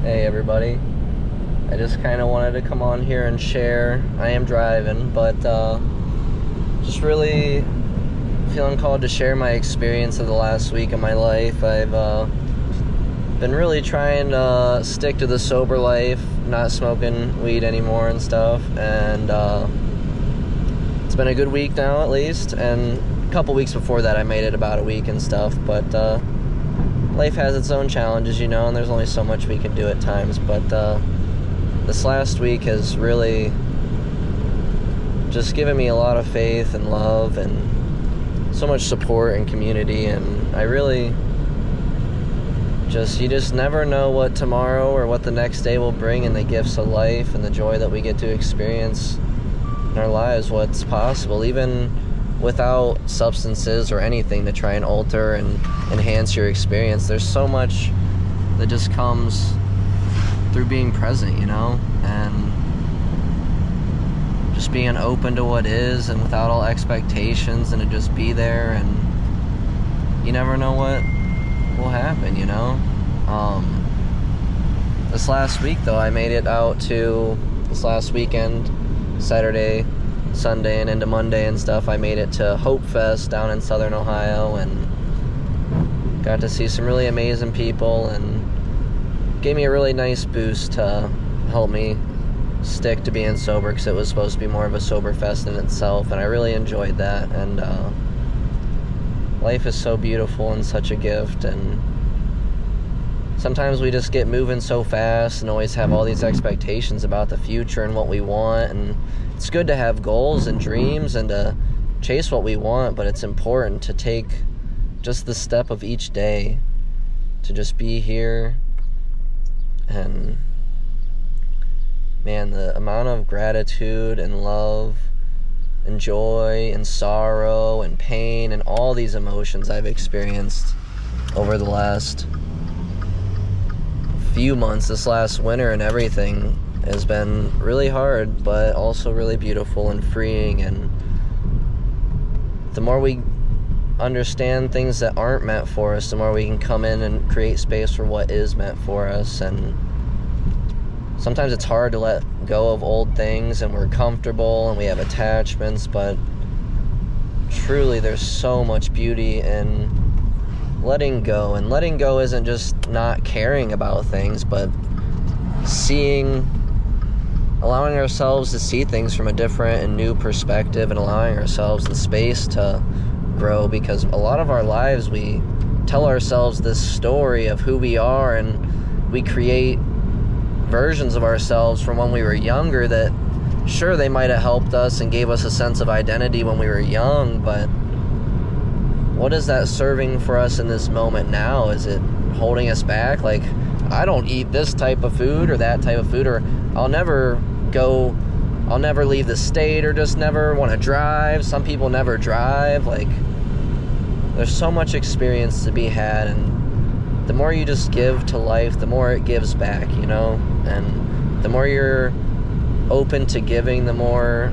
Hey everybody, I just kind of wanted to come on here and share. I am driving, but just really feeling called to share my experience of the last week of my life. I've been really trying to stick to the sober life, not smoking weed anymore and stuff, and it's been a good week now at least, and a couple weeks before that I made it about a week and stuff, but life has its own challenges, and there's only so much we can do at times. But this last week has really just given me a lot of faith and love and so much support and community. And I really you just never know what tomorrow or what the next day will bring, and the gifts of life and the joy that we get to experience in our lives, what's possible, even without substances or anything to try and alter and enhance your experience. There's so much that just comes through being present, and just being open to what is and without all expectations, and to just be there, and you never know what will happen, This last week though, I made it out to this last weekend, Saturday, Sunday, and into Monday and stuff. I made it to Hope Fest down in Southern Ohio and got to see some really amazing people, and gave me a really nice boost to help me stick to being sober, because it was supposed to be more of a sober fest in itself, and I really enjoyed that. And life is so beautiful and such a gift, and sometimes we just get moving so fast and always have all these expectations about the future and what we want, and it's good to have goals and dreams and to chase what we want, but it's important to take just the step of each day to just be here. And man, the amount of gratitude and love and joy and sorrow and pain and all these emotions I've experienced over the last few months, this last winter and everything, has been really hard, but also really beautiful and freeing. And the more we understand things that aren't meant for us, the more we can come in and create space for what is meant for us. And sometimes it's hard to let go of old things, and we're comfortable and we have attachments, but truly there's so much beauty in letting go. And letting go isn't just not caring about things, but allowing ourselves to see things from a different and new perspective, and allowing ourselves the space to grow, because a lot of our lives we tell ourselves this story of who we are, and we create versions of ourselves from when we were younger that, sure, they might have helped us and gave us a sense of identity when we were young, but what is that serving for us in this moment now? Is it holding us back? Like, I don't eat this type of food or that type of food, or I'll never leave the state, or just never want to drive. Some people never drive. Like, there's so much experience to be had, and the more you just give to life, the more it gives back, and the more you're open to giving, the more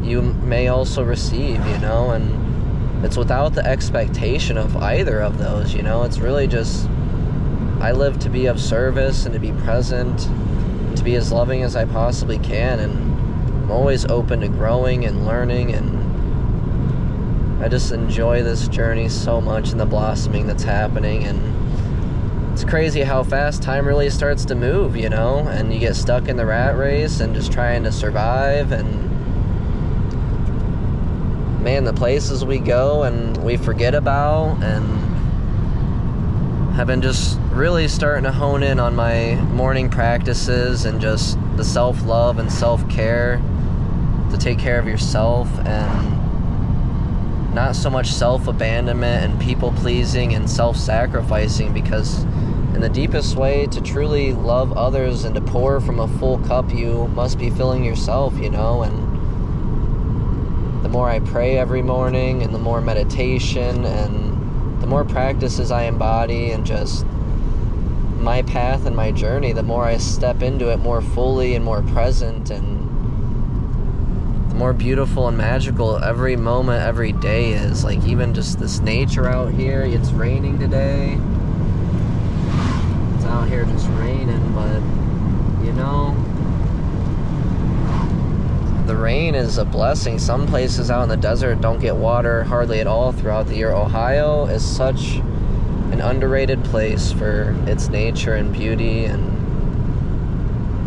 you may also receive, and it's without the expectation of either of those, it's really just, I live to be of service and to be present, to be as loving as I possibly can, and I'm always open to growing and learning, and I just enjoy this journey so much, and the blossoming that's happening. And it's crazy how fast time really starts to move, and you get stuck in the rat race and just trying to survive. And man, the places we go and we forget about, and have been just really starting to hone in on my morning practices and just the self-love and self-care, to take care of yourself, and not so much self-abandonment and people-pleasing and self-sacrificing, because in the deepest way, to truly love others and to pour from a full cup, you must be filling yourself, And the more I pray every morning, and the more meditation and the more practices I embody, and just my path and my journey, the more I step into it more fully and more present, and the more beautiful and magical every moment, every day is. Like, even just this nature out here, it's raining today. It's out here just raining, but, you know, the rain is a blessing. Some places out in the desert don't get water hardly at all throughout the year. Ohio is such an underrated place for its nature and beauty, and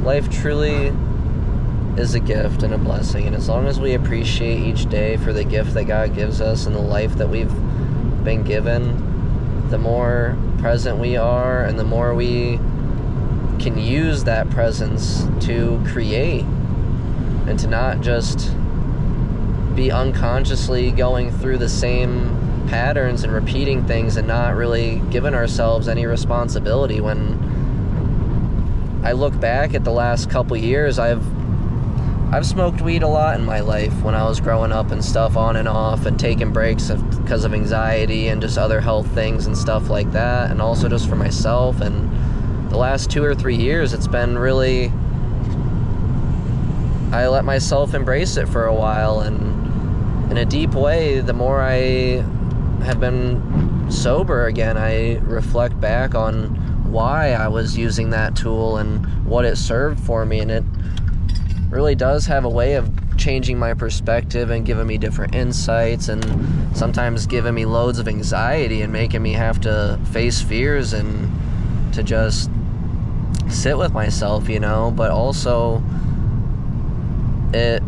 life truly is a gift and a blessing. And as long as we appreciate each day for the gift that God gives us and the life that we've been given, the more present we are and the more we can use that presence to create, and to not just be unconsciously going through the same patterns and repeating things and not really giving ourselves any responsibility. When I look back at the last couple years, I've smoked weed a lot in my life when I was growing up and stuff, on and off, and taking breaks because of anxiety and just other health things and stuff like that, and also just for myself. And the last 2 or 3 years, it's been really, I let myself embrace it for a while, and in a deep way, the more I have been sober again, I reflect back on why I was using that tool and what it served for me, and it really does have a way of changing my perspective and giving me different insights, and sometimes giving me loads of anxiety and making me have to face fears and to just sit with myself, you know. But also, it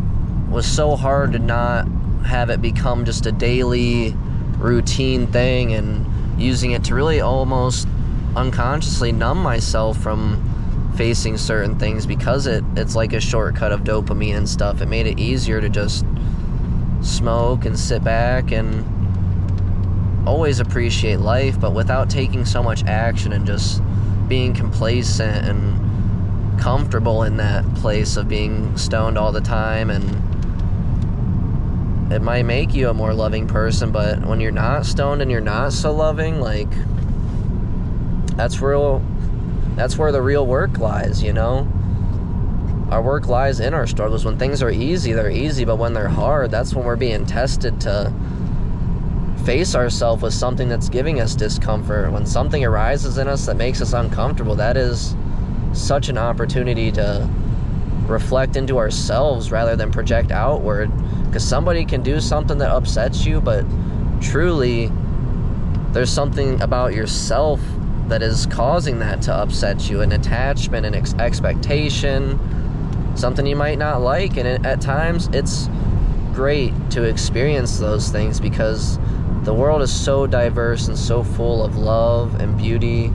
was so hard to not have it become just a daily routine thing, and using it to really almost unconsciously numb myself from facing certain things, because it's like a shortcut of dopamine and stuff. It made it easier to just smoke and sit back and always appreciate life, but without taking so much action, and just being complacent and comfortable in that place of being stoned all the time. And it might make you a more loving person, but when you're not stoned and you're not so loving, like, that's where the real work lies, you know? Our work lies in our struggles. When things are easy, they're easy, but when they're hard, that's when we're being tested to face ourselves with something that's giving us discomfort. When something arises in us that makes us uncomfortable, that is such an opportunity to reflect into ourselves rather than project outward. Because somebody can do something that upsets you, but truly, there's something about yourself that is causing that to upset you, an attachment, an expectation, something you might not like. And at times, it's great to experience those things, because the world is so diverse and so full of love and beauty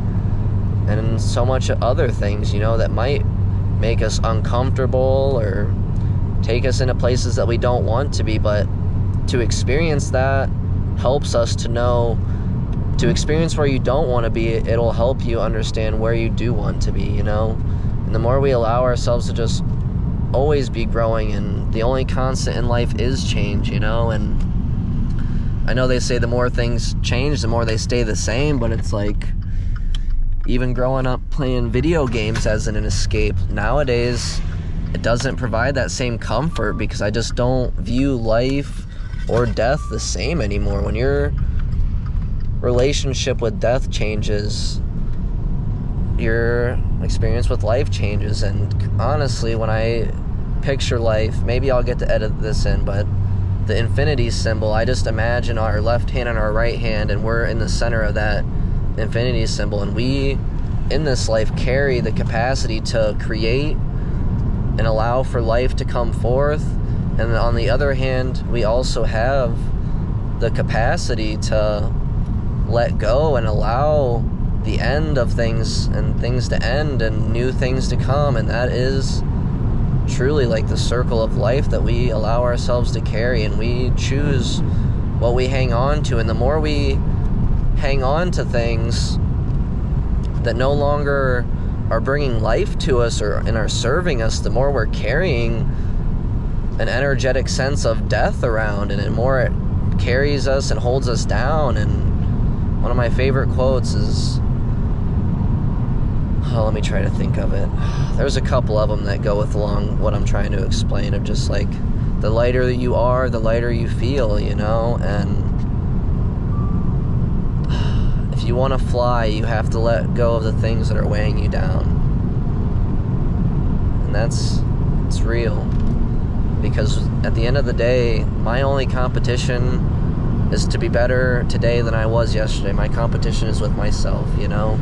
and so much other things, you know, that might make us uncomfortable or take us into places that we don't want to be. But to experience that helps us to know, to experience where you don't want to be, it'll help you understand where you do want to be, you know? And the more we allow ourselves to just always be growing, and the only constant in life is change, you know? And I know they say the more things change, the more they stay the same, but it's like, even growing up playing video games as an escape, nowadays, it doesn't provide that same comfort, because I just don't view life or death the same anymore. When your relationship with death changes, your experience with life changes. And honestly, when I picture life, maybe I'll get to edit this in, but the infinity symbol, I just imagine our left hand and our right hand, and we're in the center of that infinity symbol, and we in this life carry the capacity to create and allow for life to come forth. And on the other hand, we also have the capacity to let go and allow the end of things, and things to end and new things to come. And that is truly like the circle of life that we allow ourselves to carry, and we choose what we hang on to. And the more we hang on to things that no longer are bringing life to us and are serving us, the more we're carrying an energetic sense of death around, and the more it carries us and holds us down. And one of my favorite quotes is, let me try to think of it. There's a couple of them that go with along what I'm trying to explain, of just like, the lighter you are, the lighter you feel, you know? And if you want to fly, you have to let go of the things that are weighing you down. And it's real. Because at the end of the day, my only competition is to be better today than I was yesterday. My competition is with myself, you know?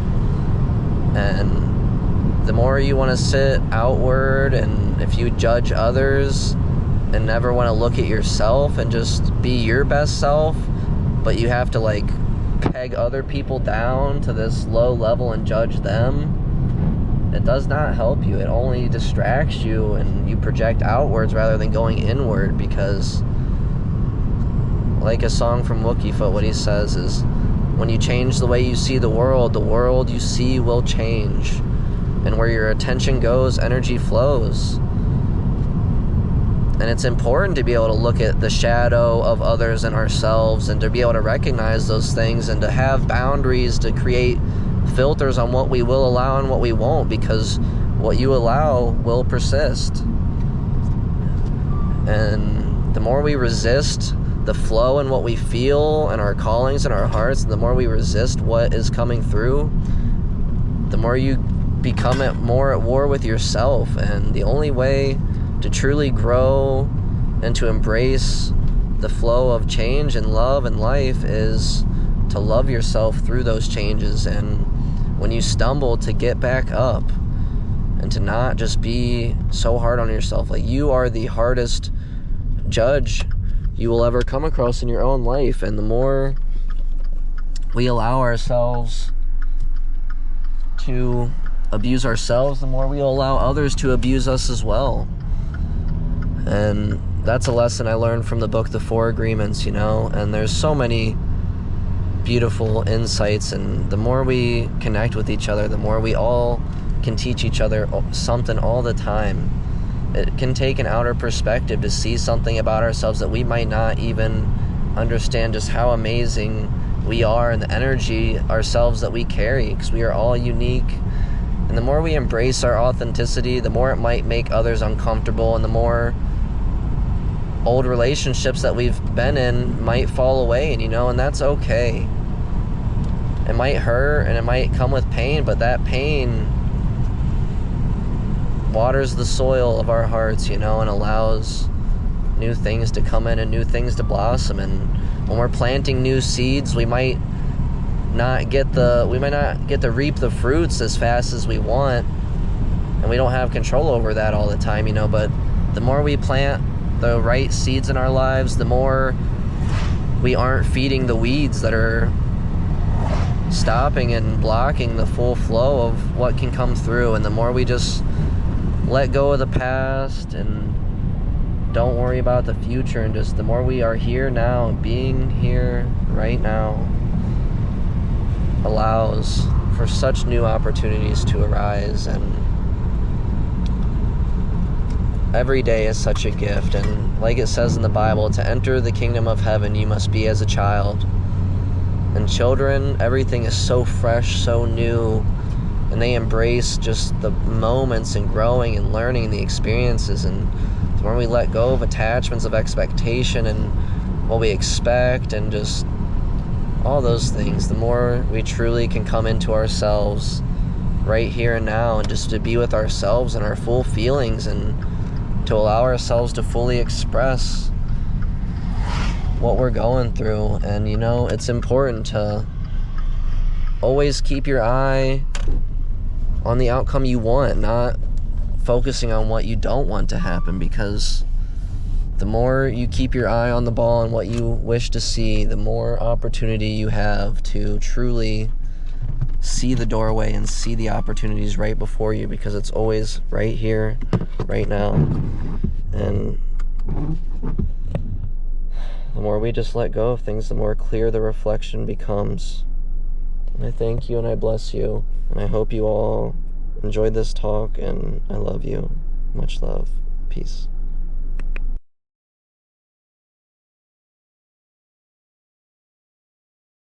And the more you want to sit outward, and if you judge others and never want to look at yourself and just be your best self, but you have to like peg other people down to this low level and judge them, it does not help you. It only distracts you, and you project outwards rather than going inward. Because like a song from Wookiefoot, what he says is, when you change the way you see the world you see will change. And where your attention goes, energy flows. And it's important to be able to look at the shadow of others and ourselves, and to be able to recognize those things, and to have boundaries, to create filters on what we will allow and what we won't, because what you allow will persist. And the more we resist the flow and what we feel and our callings and our hearts, the more we resist what is coming through, the more you become more at war with yourself. And the only way to truly grow and to embrace the flow of change and love and life is to love yourself through those changes. And when you stumble, to get back up, and to not just be so hard on yourself. Like, you are the hardest judge you will ever come across in your own life. And the more we allow ourselves to abuse ourselves, the more we allow others to abuse us as well. And that's a lesson I learned from the book The Four Agreements, you know. And there's so many beautiful insights, and the more we connect with each other, the more we all can teach each other something all the time. It can take an outer perspective to see something about ourselves that we might not even understand, just how amazing we are and the energy ourselves that we carry, because we are all unique. And the more we embrace our authenticity, the more it might make others uncomfortable, and the more old relationships that we've been in might fall away, and and that's okay. It might hurt and it might come with pain, but that pain waters the soil of our hearts, and allows new things to come in and new things to blossom. And when we're planting new seeds, we might not get to reap the fruits as fast as we want, and we don't have control over that all the time, but the more we plant the right seeds in our lives, the more we aren't feeding the weeds that are stopping and blocking the full flow of what can come through. And the more we just let go of the past and don't worry about the future, and just the more we are here now, being here right now allows for such new opportunities to arise. And every day is such a gift. And like it says in the Bible, to enter the kingdom of heaven, you must be as a child. And children, everything is so fresh, so new, and they embrace just the moments and growing and learning and the experiences. And the more we let go of attachments of expectation and what we expect and just all those things, the more we truly can come into ourselves right here and now, and just to be with ourselves and our full feelings, and to allow ourselves to fully express what we're going through. And it's important to always keep your eye on the outcome you want, not focusing on what you don't want to happen, because the more you keep your eye on the ball and what you wish to see, the more opportunity you have to truly see the doorway and see the opportunities right before you, because it's always right here, right now. And the more we just let go of things, the more clear the reflection becomes. And I thank you and I bless you, and I hope you all enjoyed this talk, and I love you. Much love. Peace.